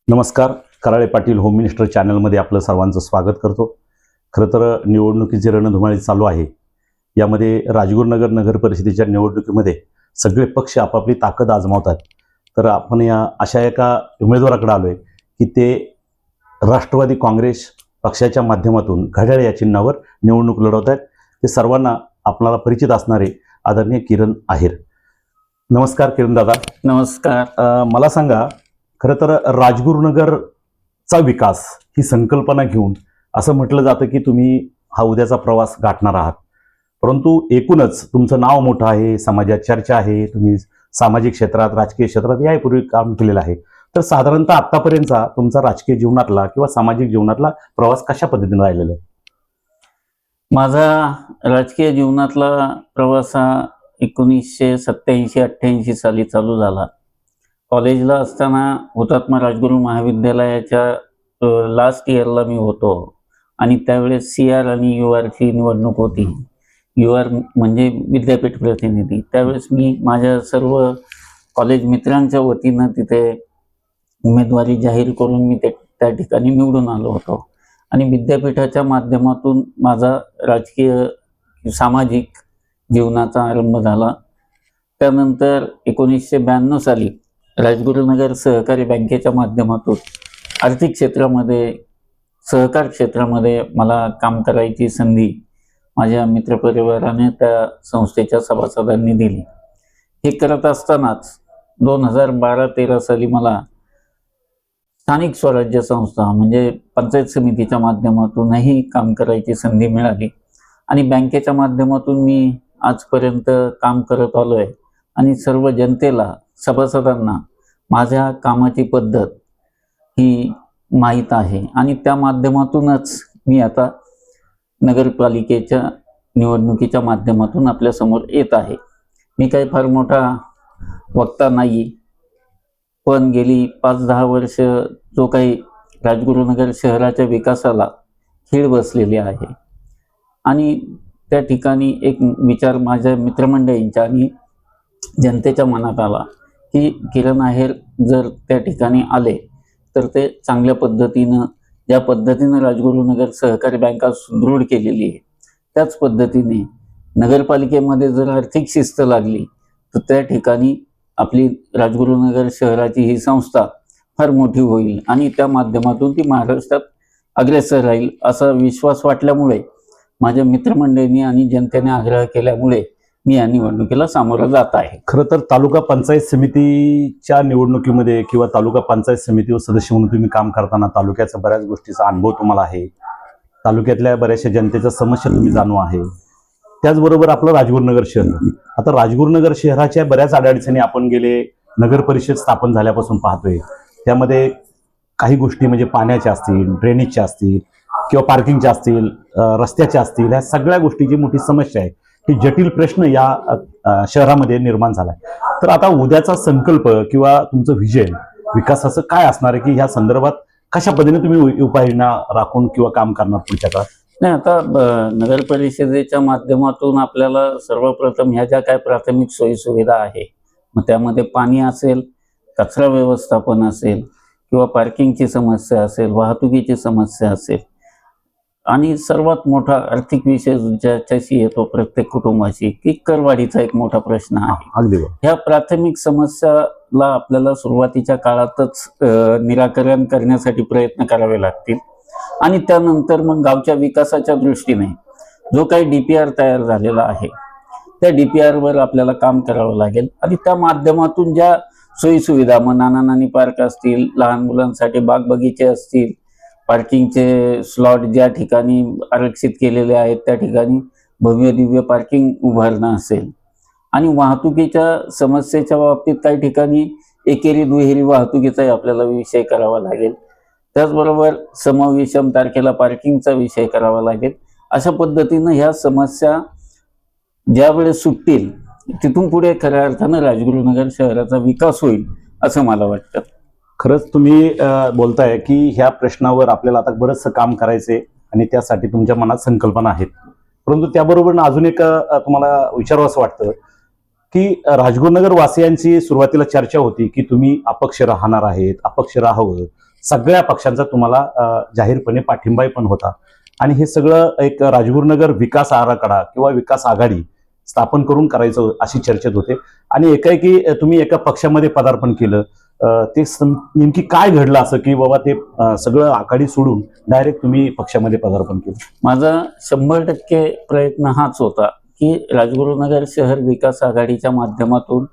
नमस्कार. Karale Patil home minister चॅनलमध्ये आपलं सर्वांचं स्वागत करतो. खरं तर निवडणुकीची रणधुमाळी चालू आहे. यामध्ये राजगुरुनगर नगर परिषदेच्या निवडणुकीमध्ये सगळे पक्ष आपापली ताकद आजमावतात. तर आपण या अशा एका उमेदवाराकडे आलो आहे की ते राष्ट्रवादी काँग्रेस पक्षाच्या माध्यमातून घड्याळ या चिन्हावर निवडणूक लढवत आहेत. ते सर्वांना आपल्याला परिचित असणारे आदरणीय किरण आहेर. नमस्कार किरण दादा. नमस्कार. मला सांगा, खरं तर राजगुरुनगरचा विकास ही संकल्पना घेऊन असं म्हटलं जातं की तुम्ही हा उद्याचा प्रवास गाठणार आहात, परंतु एकूणच तुमचं नाव मोठं आहे, समाजात चर्चा आहे, तुम्ही सामाजिक क्षेत्रात राजकीय क्षेत्रात यापूर्वी काम केलेलं आहे. तर साधारणतः आत्तापर्यंतचा तुमचा राजकीय जीवनातला किंवा सामाजिक जीवनातला प्रवास कशा पद्धतीने राहिलेला आहे? माझा राजकीय जीवनातला प्रवास हा 1987-88 साली चालू झाला. कॉलेजला असताना हुतात्मा राजगुरू महाविद्यालयाच्या लास्ट इयरला मी होतो आणि त्यावेळेस CR आणि URची निवडणूक होती. UR म्हणजे विद्यापीठ प्रतिनिधी. त्यावेळेस मी माझ्या सर्व कॉलेज मित्रांच्या वतीनं तिथे उमेदवारी जाहीर करून मी त्या ठिकाणी निवडून आलो होतो आणि विद्यापीठाच्या माध्यमातून माझा राजकीय सामाजिक जीवनाचा आरंभ झाला. त्यानंतर 1992 साली राजगुरुनगर सहकारी बँकेच्या माध्यमातून आर्थिक क्षेत्रामध्ये सहकार क्षेत्रामध्ये मला काम करायची संधी माझ्या मित्रपरिवाराने त्या संस्थेच्या सभासदांनी दिली. हे करत असतानाच 2012-13 साली मला स्थानिक स्वराज्य संस्था म्हणजे पंचायत समितीच्या माध्यमातूनही काम करायची संधी मिळाली आणि बँकेच्या माध्यमातून मी आजपर्यंत काम करत आलो आहे आणि सर्व जनतेला, सभासदांना माझ्या कामाची पद्धत ही माहीत आहे आणि त्या माध्यमातूनच मी आता नगरपालिकेच्या निवडणुकीच्या माध्यमातून आपल्यासमोर येत आहे. मी काही फार मोठा वक्ता नाही, पण गेली 5-10 वर्ष जो काही राजगुरुनगर शहराच्या विकासाला खीळ बसलेली आहे आणि त्या ठिकाणी एक विचार माझ्या मित्रमंडळींच्या आणि जनतेच्या मनात आला की किरण आहेर जर त्या ठिकाणी आले तर ते चांगल्या पद्धतीनं, ज्या पद्धतीनं राजगुरुनगर सहकारी बँका सुदृढ केलेली आहे त्याच पद्धतीने नगरपालिकेमध्ये जर आर्थिक शिस्त लागली तर त्या ठिकाणी आपली राजगुरुनगर शहराची ही संस्था फार मोठी होईल आणि त्या माध्यमातून ती महाराष्ट्रात अग्रेसर राहील असा विश्वास वाटल्यामुळे माझ्या मित्रमंडळींनी आणि जनतेने आग्रह केल्यामुळे मी या निवडणुकीला सामोरं जात आहे. खरं तर तालुका पंचायत समितीच्या निवडणुकीमध्ये किंवा तालुका पंचायत समितीवर सदस्य म्हणून तुम्ही काम करताना तालुक्याच्या बऱ्याच गोष्टीचा अनुभव तुम्हाला आहे, तालुक्यातल्या बऱ्याचशा जनतेच्या समस्या तुम्ही जाणू आहे. त्याचबरोबर आपलं राजगुरुनगर शहर, आता राजगुरुनगर शहराच्या बऱ्याच अडचणी आपण गेले नगर परिषद स्थापन झाल्यापासून पाहतोय. त्यामध्ये काही गोष्टी म्हणजे पाण्याच्या असतील, ड्रेनेजच्या असतील किंवा पार्किंगच्या असतील, रस्त्याच्या असतील, ह्या सगळ्या गोष्टीची मोठी समस्या आहे. ही जटिल प्रश्न या शहरामध्ये निर्माण झालाय. तर आता उद्याचा संकल्प किंवा तुमचं व्हिजन विकासाचं काय असणार आहे की ह्या संदर्भात कशा पद्धतीने तुम्ही उपाययोजना राखून किंवा काम करणार पुढच्या काळात? नाही, आता नगर परिषदेच्या माध्यमातून आपल्याला सर्वप्रथम ह्या ज्या काय प्राथमिक सोयीसुविधा आहे, मग त्यामध्ये पाणी असेल, कचरा व्यवस्थापन असेल किंवा पार्किंगची समस्या असेल, वाहतुकीची समस्या असेल आणि सर्वात मोठा आर्थिक विषय ज्याच्याशी येतो प्रत्येक कुटुंबाशी की करवाढीचा एक मोठा प्रश्न आहे. अगदी. ह्या प्राथमिक समस्याला आपल्याला सुरुवातीच्या काळातच निराकरण करण्यासाठी प्रयत्न करावे लागतील आणि त्यानंतर मग गावच्या विकासाच्या दृष्टीने जो काही DPR तयार झालेला आहे त्या DPR वर आपल्याला काम करावं लागेल आणि त्या माध्यमातून ज्या सोयीसुविधा, मग नाना-नानी पार्क असतील, लहान मुलांसाठी बाग बगीचे असतील, पार्किंगचे स्लॉट ज्या ठिकाणी आरक्षित केलेले आहेत त्या ठिकाणी भव्य दिव्य पार्किंग उभारणं असेल आणि वाहतुकीच्या समस्येच्या बाबतीत काही ठिकाणी एकेरी दुहेरी वाहतुकीचाही आपल्याला विषय करावा लागेल. त्याचबरोबर सम-विषम तारखेला पार्किंगचा विषय करावा लागेल. अशा पद्धतीनं ह्या समस्या ज्या वेळेस सुटतील तिथून पुढे खऱ्या अर्थानं राजगुरुनगर शहराचा विकास होईल असं मला वाटतं. खरंच तुम्ही बोलताय की ह्या प्रश्नावर आपल्याला आता बरंचसं काम करायचंय आणि त्यासाठी तुमच्या मनात संकल्पना आहेत, परंतु त्याबरोबर अजून एक तुम्हाला विचारावं असं वाटतं की राजगुरुनगर वासियांची सुरुवातीला चर्चा होती की तुम्ही अपक्ष राहणार आहेत, अपक्ष राहावं, सगळ्या पक्षांचा तुम्हाला जाहीरपणे पाठिंबाही पण होता आणि हे सगळं एक राजगुरुनगर विकास आराखडा किंवा विकास आघाडी स्थापन करून करायचं अशी चर्चेत होते आणि एकाएकी तुम्ही एका पक्षामध्ये पदार्पण केलं. ते नेमकी काय घडलं असं की बाबा ते सगळं आघाडी सोडून डायरेक्ट तुम्ही पक्षामध्ये पदार्पण केलं? माझा 100% प्रयत्न हाच होता की राजगुरुनगर शहर विकास आघाडीच्या माध्यमातून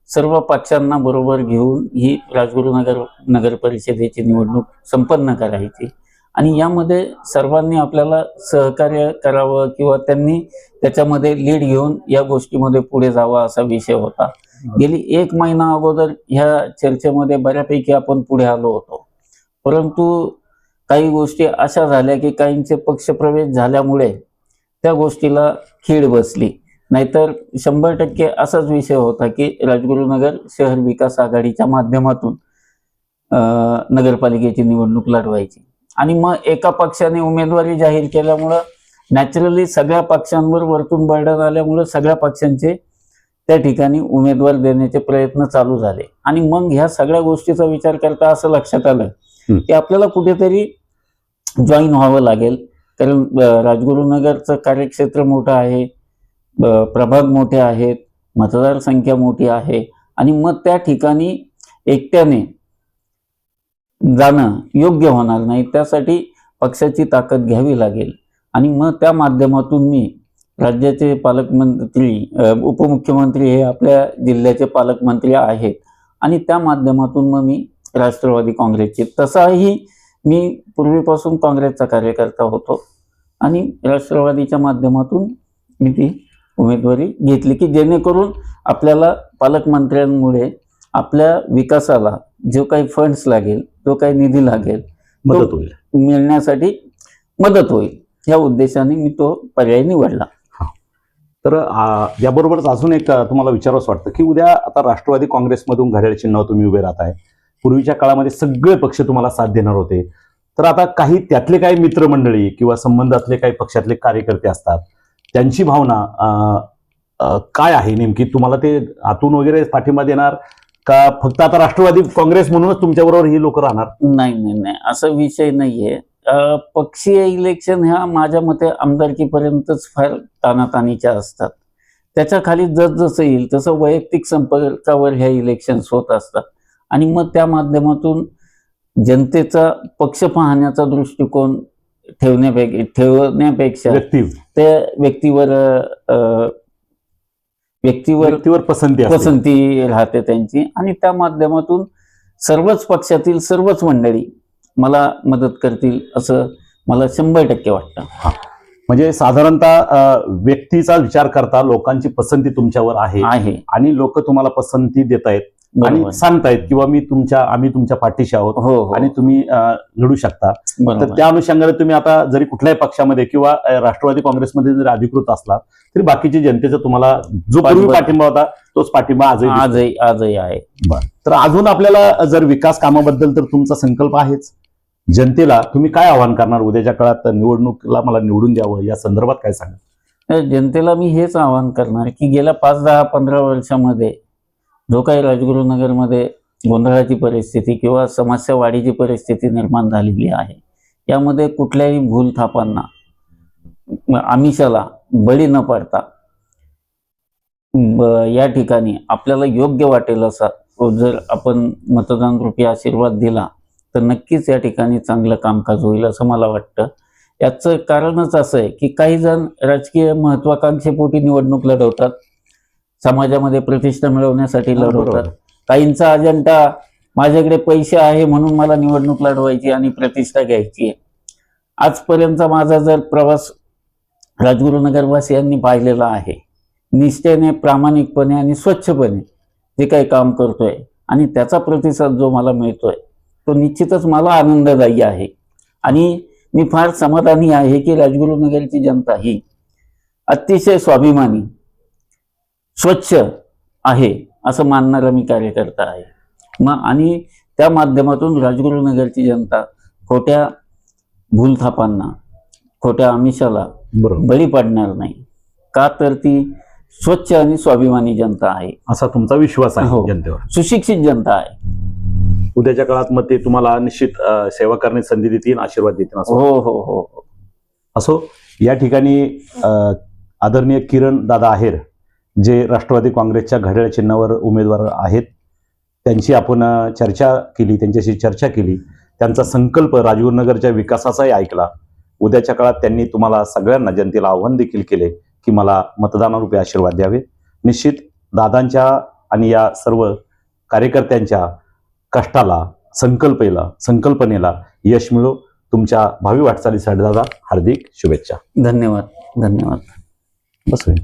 सर्व पक्षांना बरोबर घेऊन ही राजगुरुनगर नगर परिषदेची निवडणूक संपन्न करायची आणि यामध्ये सर्वांनी आपल्याला सहकार्य करावं किंवा त्यांनी त्याच्यामध्ये लीड घेऊन या गोष्टीमध्ये पुढे जावं असा विषय होता. गेली 1 महिना अगोदर ह्या चर्चेमध्ये बऱ्यापैकी आपण पुढे आलो होतो, परंतु काही गोष्टी अशा झाल्या की काहींचे पक्षप्रवेश झाल्यामुळे त्या गोष्टीला खीळ बसली. नाहीतर 100% असाच विषय होता की राजगुरुनगर शहर विकास आघाडीच्या माध्यमातून नगरपालिकेची निवडणूक लढवायची आणि मग एका पक्षाने उमेदवारी जाहीर केल्यामुळं नॅचरली सगळ्या पक्षांवर वरतून बर्डन आल्यामुळं सगळ्या पक्षांचे त्या ठिकाणी उमेदवार देण्याचे प्रयत्न चालू झाले आणि मग ह्या सगळ्या गोष्टीचा विचार करता असं लक्षात आलं की आपल्याला कुठेतरी जॉईन व्हावं लागेल. कारण राजगुरुनगरचं कार्यक्षेत्र मोठं आहे, प्रभाग मोठे आहेत, मतदारसंख्या मोठी आहे आणि मग त्या ठिकाणी एकट्याने जाणं योग्य होणार नाही. त्यासाठी पक्षाची ताकद घ्यावी लागेल आणि मग त्या माध्यमातून मी राज्याचे पालकमंत्री, उपमुख्यमंत्री हे आपल्या जिल्ह्याचे पालकमंत्री आहेत आणि त्या माध्यमातून मग मी राष्ट्रवादी काँग्रेसचे, तसाही मी पूर्वीपासून काँग्रेसचा कार्यकर्ता होतो आणि राष्ट्रवादीच्या माध्यमातून मी ती उमेदवारी घेतली की जेणेकरून आपल्याला पालकमंत्र्यांमुळे आपल्या विकासाला जो काही फंड्स लागेल, जो काही निधी लागेल, मदत होईल, मिळण्यासाठी मदत होईल. ह्या उद्देशाने मी तो पर्याय निवडला. तर याबरोबरच अजून एक तुम्हाला विचारावंसं वाटतं की उद्या आता राष्ट्रवादी काँग्रेसमधून घड्याळ चिन्हावर तुम्ही उभे राहत आहे. पूर्वीच्या काळामध्ये सगळे पक्ष तुम्हाला साथ देणार होते, तर आता काही त्यातले काही मित्रमंडळी किंवा संबंधातले काही पक्षातले कार्यकर्ते असतात, त्यांची भावना काय आहे नेमकी? तुम्हाला ते आतून वगैरे पाठिंबा देणार का फक्त आता राष्ट्रवादी काँग्रेस म्हणूनच तुमच्याबरोबर ही लोक राहणार? नाही, असा विषय नाहीये. पक्षीय इलेक्शन ह्या माझ्या मते आमदारकीपर्यंतच फार तानातानीच्या असतात. त्याच्या खाली जसं येईल तसं वैयक्तिक संपर्कावर ह्या इलेक्शन्स होत असतात आणि मग त्या माध्यमातून जनतेचा पक्ष पाहण्याचा दृष्टिकोन ठेवण्यापेक्षा त्या व्यक्तीवर पसंती राहते त्यांची आणि त्या माध्यमातून सर्वच पक्षातील सर्वच मंडळी मला मदत करतील असं मला 100% वाटतं. म्हणजे साधारणतः व्यक्तीचा विचार करता लोकांची पसंती तुमच्यावर आहे आणि लोक तुम्हाला पसंती देत आहेत आणि सांगतायत किंवा आम्ही तुमच्या पाठीशी आहोत आणि तुम्ही लढू शकता. तर त्या अनुषंगाने तुम्ही आता जरी कुठल्याही पक्षामध्ये किंवा राष्ट्रवादी काँग्रेसमध्ये जरी अधिकृत असला तरी बाकीची जनतेचा तुम्हाला जो पूर्वी पाठिंबा होता तोच पाठिंबा आजही आहे. तर अजून आपल्याला जर विकास कामाबद्दल तर तुमचा संकल्प आहेच, जनतेला तुम्ही काय आवाहन करणार उद्याच्या काळात निवडणुकीला मला निवडून द्यावं या संदर्भात काय सांगा? जनतेला मी हेच आवाहन करणार की गेल्या 5, 10, 15 वर्षामध्ये जो काही राजगुरुनगरमध्ये गोंधळाची परिस्थिती किंवा समस्या वाढीची परिस्थिती निर्माण झालेली आहे, यामध्ये कुठल्याही भूलथापांना, आमिषाला बळी न पडता या ठिकाणी आपल्याला योग्य वाटेल असा जर आपण मतदान रूपी आशीर्वाद दिला तर नक्कीच या ठिकाणी चांगलं कामकाज होईल असं मला वाटतं. याचं कारणच असं आहे की काही जण राजकीय महत्वाकांक्षेपोटी निवडणूक लढवतात, समाजामध्ये प्रतिष्ठा मिळवण्यासाठी लढवतात. काहींचा अजेंडा माझ्याकडे पैसे आहे म्हणून मला निवडणूक लढवायची आणि प्रतिष्ठा घ्यायची आहे. आजपर्यंतचा माझा जर प्रवास राजगुरुनगरवासियांनी पाहिलेला आहे, निष्ठेने, प्रामाणिकपणे आणि स्वच्छपणे जे काही काम करतोय आणि त्याचा प्रतिसाद जो मला मिळतोय तो निश्चितच मला आनंददायी आहे आणि मी फार समाधानी आहे की राजगुरुनगरची जनता ही अतिशय स्वाभिमानी, स्वच्छ आहे असं मानणारा मी कार्यकर्ता आहे. आणि त्या माध्यमातून राजगुरुनगरची जनता खोट्या भूलथापांना, खोट्या आमिषाला बळी पडणार नाही. का तर ती स्वच्छ आणि स्वाभिमानी जनता आहे, असा तुमचा विश्वास आहे हो. जनतेवर. सुशिक्षित जनता आहे. उद्याच्या काळात मग ते तुम्हाला निश्चित सेवा करण्याची संधी देतील, आशीर्वाद देतील असं. हो हो हो हो. असो, या ठिकाणी आदरणीय किरण दादा आहेर जे राष्ट्रवादी काँग्रेसच्या घड्याळ चिन्हावर उमेदवार आहेत, त्यांची आपण त्यांच्याशी चर्चा केली. त्यांचा संकल्प राजगुरुनगरच्या विकासाचाही ऐकला. उद्याच्या काळात त्यांनी तुम्हाला सगळ्यांना जनतेला आव्हान देखील केले की मला मतदानारूपी आशीर्वाद द्यावे. निश्चित दादांच्या आणि या सर्व कार्यकर्त्यांच्या कष्टाला, संकल्पनेला यश मिळो. तुमच्या भावी वाटचालीसाठी दादा हार्दिक शुभेच्छा. धन्यवाद. बस होईल.